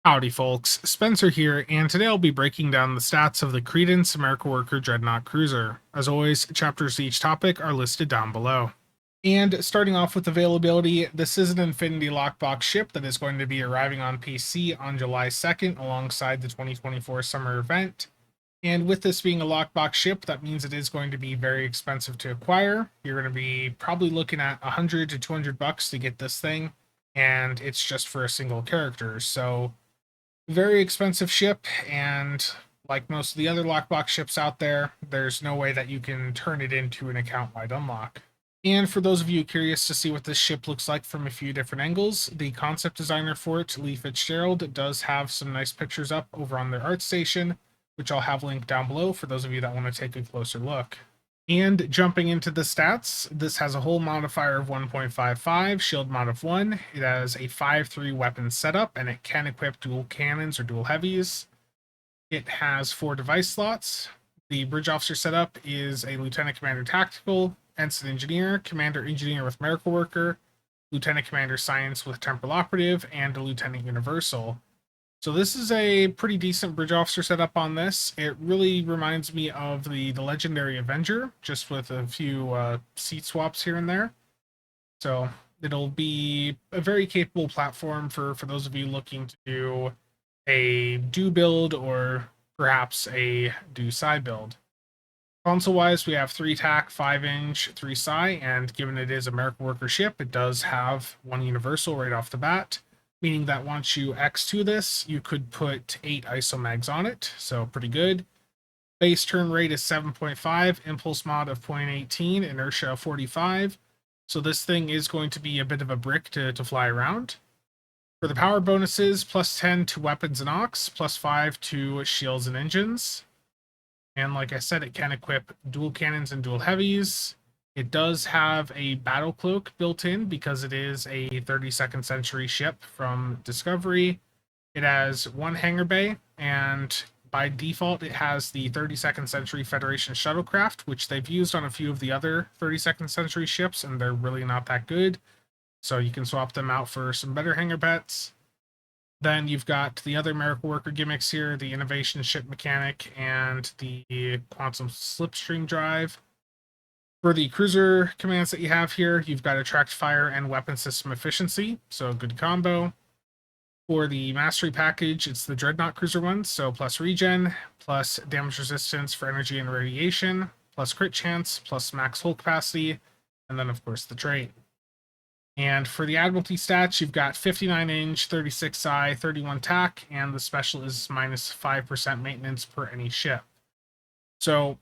Howdy folks, Spencer here, and today I'll be breaking down the stats of the Credence America Worker Dreadnought Cruiser. As always, chapters to each topic are listed down below. And starting off with availability, this is an Infinity Lockbox ship that is going to be arriving on PC on July 2nd alongside the 2024 summer event. And with this being a lockbox ship, that means it is going to be very expensive to acquire. You're going to be probably looking at 100 to 200 bucks to get this thing, and it's just for a single character. So very expensive ship, and like most of the other lockbox ships out there, there's no way that you can turn it into an account-wide unlock. And for those of you curious to see what this ship looks like from a few different angles, the concept designer for it, Lee Fitzgerald, does have some nice pictures up over on their art station, which I'll have linked down below for those of you that want to take a closer look. And jumping into the stats, this has a hull modifier of 1.55, shield mod of 1. It has a 5.3 weapon setup, and it can equip dual cannons or dual heavies. It has 4 device slots. The bridge officer setup is a lieutenant commander tactical, ensign engineer, commander engineer with miracle worker, lieutenant commander science with temporal operative, and a lieutenant universal. So this is a pretty decent bridge officer setup on this. It really reminds me of the Legendary Avenger, just with a few seat swaps here and there. So it'll be a very capable platform for those of you looking to do a do build or perhaps a do side build. Console-wise, we have 3 TAC, 5-inch, 3 Psi, and given it is a Miracle Worker ship, it does have 1 universal right off the bat, meaning that once you X2 this, you could put 8 ISO mags on it, so pretty good. Base turn rate is 7.5, impulse mod of 0.18, inertia of 45, so this thing is going to be a bit of a brick to fly around. For the power bonuses, plus 10 to weapons and aux, plus 5 to shields and engines. And like I said, it can equip dual cannons and dual heavies. It does have a battle cloak built in because it is a 32nd century ship from Discovery. It has 1 hangar bay, and by default, it has the 32nd century Federation shuttlecraft, which they've used on a few of the other 32nd century ships, and they're really not that good. So you can swap them out for some better Hangar Pets. Then you've got the other Miracle Worker gimmicks here, the Innovation Ship Mechanic and the Quantum Slipstream Drive. For the cruiser commands that you have here, you've got Attract Fire and Weapon System Efficiency, so a good combo. For the Mastery package, it's the Dreadnought cruiser one, so plus regen, plus damage resistance for energy and radiation, plus crit chance, plus max hull capacity, and then of course the trait. And for the Admiralty stats, you've got 59-inch, 36 Psi, 31 TAC, and the special is minus 5% maintenance per any ship. So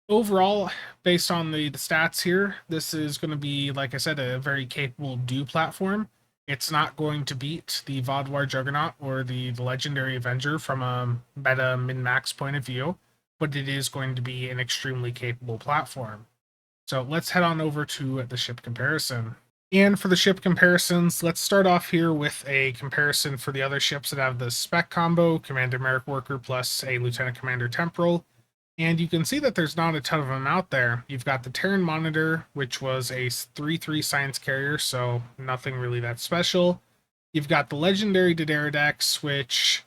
overall, based on the stats here, this is going to be, like I said, a very capable do platform. It's not going to beat the Vaudoir Juggernaut or the Legendary Avenger from a meta min-max point of view, but it is going to be an extremely capable platform. So let's head on over to the ship comparison. And for the ship comparisons, let's start off here with a comparison for the other ships that have the spec combo, Commander Miracle Worker plus a Lieutenant Commander Temporal. And you can see that there's not a ton of them out there. You've got the Terran Monitor, which was a 3-3 science carrier, so nothing really that special. You've got the Legendary Dideridex, which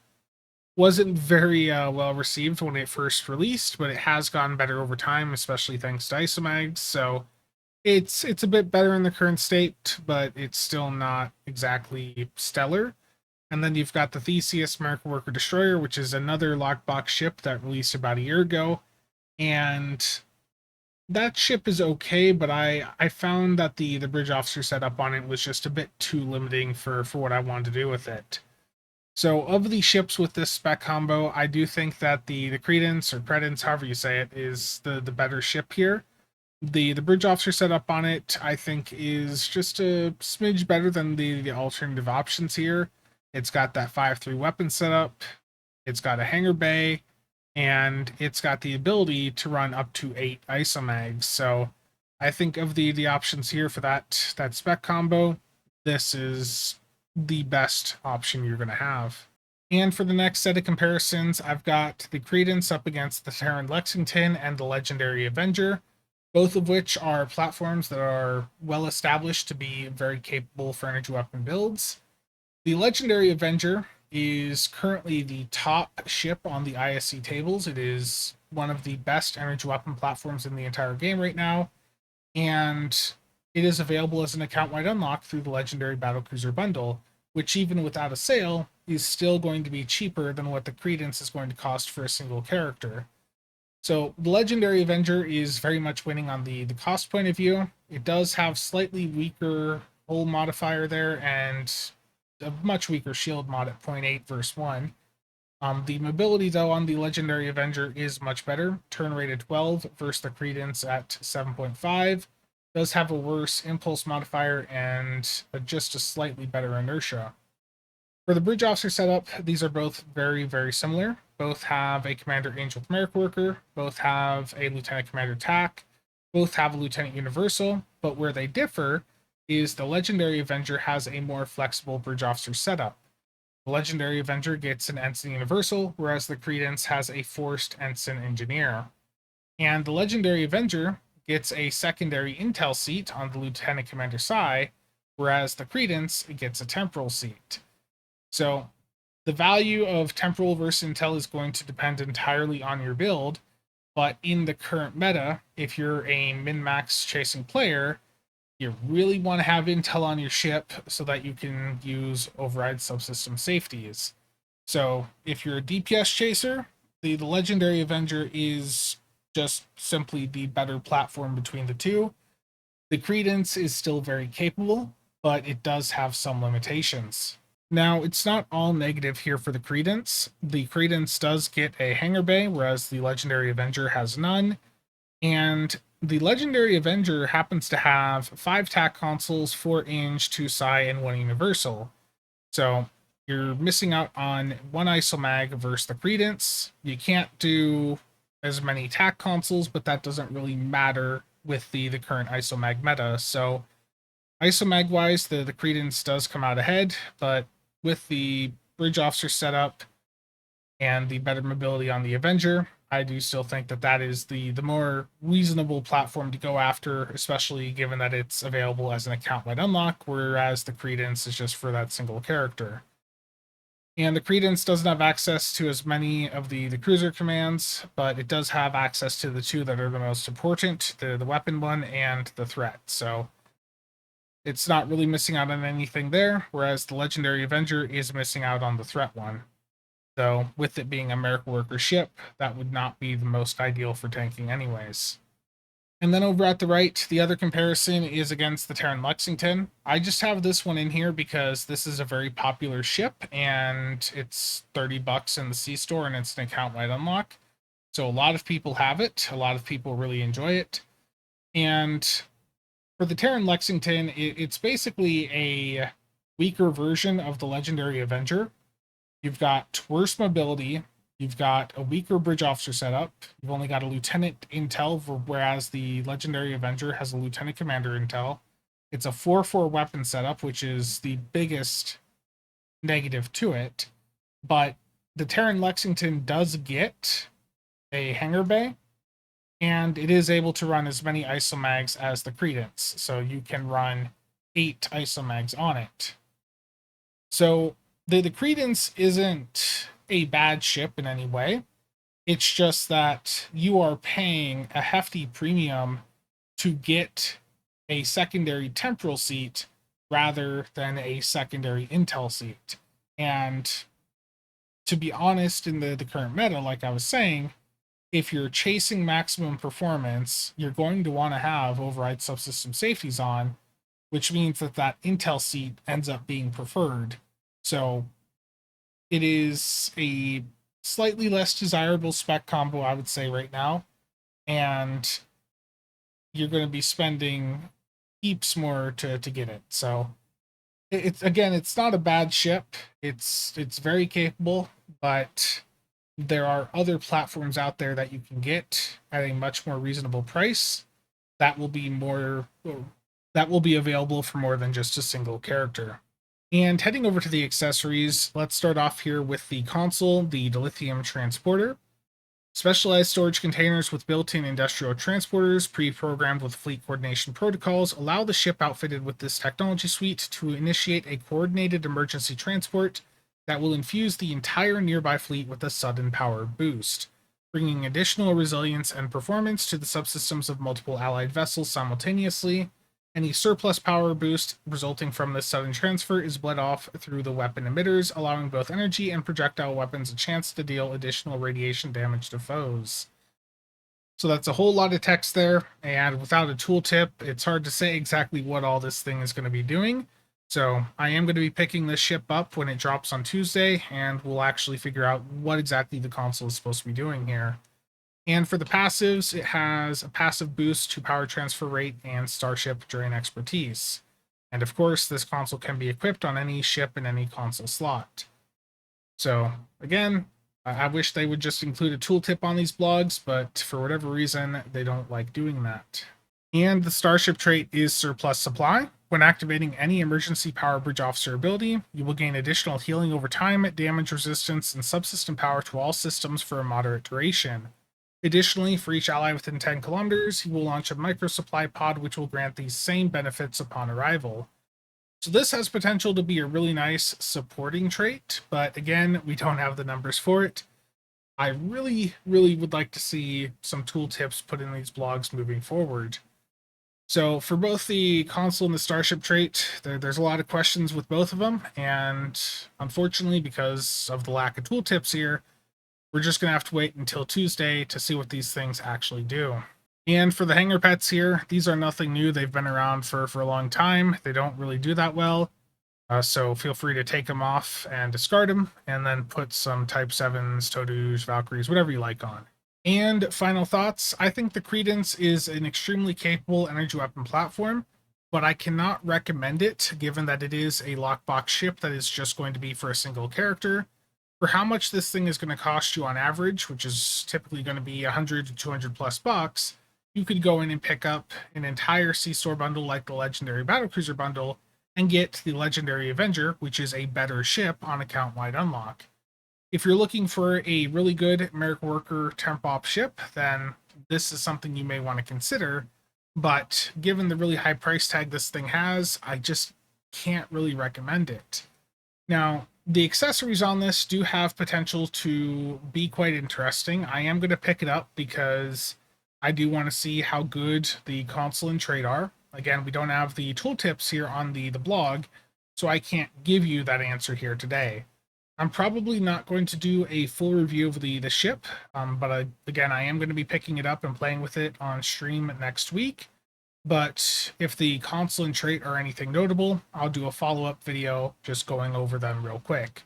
wasn't very well received when it first released, but it has gotten better over time, especially thanks to Isomags, so it's a bit better in the current state, but it's still not exactly stellar. And then you've got the Theseus Miracle Worker Destroyer, which is another lockbox ship that released about a year ago. And that ship is okay, but I found that the bridge officer setup on it was just a bit too limiting for what I wanted to do with it. So of the ships with this spec combo, I do think that the Credence or Credence, however you say it, is the better ship here. The bridge officer setup on it, I think, is just a smidge better than the alternative options here. It's got that 5.3 weapon setup, it's got a hangar bay, and it's got the ability to run up to 8 isomags. So I think of the options here for that spec combo, this is the best option you're going to have. And for the next set of comparisons, I've got the Credence up against the Terran Lexington and the Legendary Avenger, both of which are platforms that are well established to be very capable for energy weapon builds. The Legendary Avenger is currently the top ship on the ISC tables. It is one of the best energy weapon platforms in the entire game right now, and it is available as an account-wide unlock through the Legendary Battlecruiser bundle, which even without a sale is still going to be cheaper than what the Credence is going to cost for a single character. So the Legendary Avenger is very much winning on the cost point of view. It does have slightly weaker hull modifier there and a much weaker shield mod at 0.8 versus 1. The mobility, though, on the Legendary Avenger is much better. Turn rate at 12 versus the Credence at 7.5. Does have a worse impulse modifier and just a slightly better inertia. For the Bridge Officer setup, these are both very, very similar. Both have a Commander Angel Chimeric Worker, both have a Lieutenant Commander TAC, both have a Lieutenant Universal, but where they differ is the Legendary Avenger has a more flexible Bridge Officer setup. The Legendary Avenger gets an Ensign Universal, whereas the Credence has a Forced Ensign Engineer. And the Legendary Avenger gets a secondary Intel seat on the Lieutenant Commander Psi, whereas the Credence gets a Temporal seat. So the value of Temporal versus Intel is going to depend entirely on your build, but in the current meta, if you're a min-max chasing player, you really want to have Intel on your ship so that you can use override subsystem safeties. So if you're a DPS chaser, the Legendary Avenger is just simply the better platform between the two. The Credence is still very capable, but it does have some limitations. Now, it's not all negative here for the Credence. The Credence does get a hangar bay, whereas the Legendary Avenger has none. And the Legendary Avenger happens to have 5 TAC consoles, 4 Inge, 2 Psi, and 1 Universal. So you're missing out on 1 ISOMAG versus the Credence. You can't do as many TAC consoles, but that doesn't really matter with the current ISOMAG meta. So ISOMAG wise, the Credence does come out ahead, but with the Bridge Officer setup and the better mobility on the Avenger, I do still think that that is the more reasonable platform to go after, especially given that it's available as an account-wide unlock, whereas the Credence is just for that single character. And the Credence doesn't have access to as many of the cruiser commands, but it does have access to the two that are the most important, the weapon one and the threat. So it's not really missing out on anything there, whereas the Legendary Avenger is missing out on the threat one. Though, with it being a Miracle Worker ship, that would not be the most ideal for tanking anyways. And then over at the right, the other comparison is against the Terran Lexington. I just have this one in here because this is a very popular ship, and it's $30 in the C-Store, and it's an account-wide unlock. So a lot of people have it. A lot of people really enjoy it. And for the Terran Lexington, it's basically a weaker version of the Legendary Avenger. You've got worse mobility, you've got a weaker Bridge Officer setup, you've only got a Lieutenant Intel, whereas the Legendary Avenger has a Lieutenant Commander Intel. It's a 4-4 weapon setup, which is the biggest negative to it, but the Terran Lexington does get a hangar bay, and it is able to run as many ISOMAGs as the Credence, so you can run 8 ISOMAGs on it. So the Credence isn't a bad ship in any way. It's just that you are paying a hefty premium to get a secondary temporal seat rather than a secondary Intel seat. And to be honest, in the current meta, like I was saying, if you're chasing maximum performance, you're going to want to have override subsystem safeties on, which means that Intel seat ends up being preferred. So it is a slightly less desirable spec combo, I would say, right now. And you're going to be spending heaps more to get it. So it's not a bad ship. It's very capable, but there are other platforms out there that you can get at a much more reasonable price that will be available for more than just a single character. And heading over to the accessories, let's start off here with the console, the dilithium transporter. Specialized storage containers with built-in industrial transporters, pre-programmed with fleet coordination protocols, allow the ship outfitted with this technology suite to initiate a coordinated emergency transport that will infuse the entire nearby fleet with a sudden power boost, bringing additional resilience and performance to the subsystems of multiple allied vessels simultaneously. Any surplus power boost resulting from this sudden transfer is bled off through the weapon emitters, allowing both energy and projectile weapons a chance to deal additional radiation damage to foes. So that's a whole lot of text there, and without a tooltip, it's hard to say exactly what all this thing is going to be doing. So I am going to be picking this ship up when it drops on Tuesday, and we'll actually figure out what exactly the console is supposed to be doing here. And for the passives, it has a passive boost to power transfer rate and starship drain expertise. And of course, this console can be equipped on any ship in any console slot. So again, I wish they would just include a tooltip on these blogs, but for whatever reason, they don't like doing that. And the Starship Trait is Surplus Supply. When activating any emergency power bridge officer ability, you will gain additional healing over time, damage resistance, and subsystem power to all systems for a moderate duration. Additionally, for each ally within 10 kilometers, you will launch a micro supply pod which will grant these same benefits upon arrival. So this has potential to be a really nice supporting trait, but again, we don't have the numbers for it. I really would like to see some tooltips put in these blogs moving forward. So for both the console and the Starship Trait, there's a lot of questions with both of them, and unfortunately, because of the lack of tooltips here, we're just going to have to wait until Tuesday to see what these things actually do. And for the Hangar Pets here, these are nothing new. They've been around for a long time. They don't really do that well. So feel free to take them off and discard them, and then put some Type 7s, Todu's, Valkyries, whatever you like on. And final thoughts, I think the Credence is an extremely capable energy weapon platform, but I cannot recommend it given that it is a lockbox ship that is just going to be for a single character. For how much this thing is going to cost you on average, which is typically going to be 100 to 200 plus bucks, you could go in and pick up an entire C-Store bundle like the Legendary Battlecruiser bundle and get the Legendary Avenger, which is a better ship on account-wide unlock. If you're looking for a really good American Worker temp op ship, then this is something you may want to consider, but given the really high price tag this thing has, I just can't really recommend it. Now, the accessories on this do have potential to be quite interesting. I am going to pick it up because I do want to see how good the console and trait are. Again, we don't have the tooltips here on the blog, so I can't give you that answer here today. I'm probably not going to do a full review of the ship, but again, I am going to be picking it up and playing with it on stream next week. But if the console and trait are anything notable, I'll do a follow-up video just going over them real quick.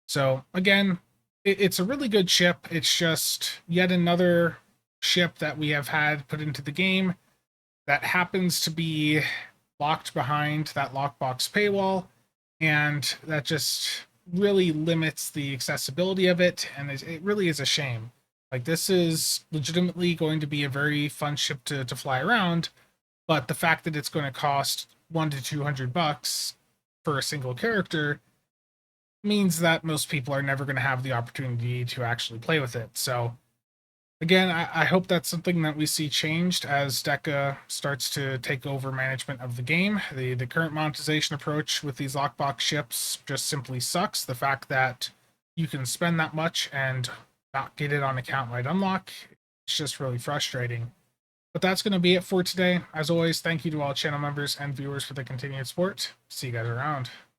So again, it's a really good ship. It's just yet another ship that we have had put into the game that happens to be locked behind that lockbox paywall, and that just really limits the accessibility of it, and it really is a shame. Like, this is legitimately going to be a very fun ship to fly around, but the fact that it's going to cost $100 to $200 for a single character means that most people are never going to have the opportunity to actually play with it. So again, I hope that's something that we see changed as DECA starts to take over management of the game. The current monetization approach with these lockbox ships just simply sucks. The fact that you can spend that much and not get it on account-wide unlock, it's just really frustrating. But that's going to be it for today. As always, thank you to all channel members and viewers for the continued support. See you guys around.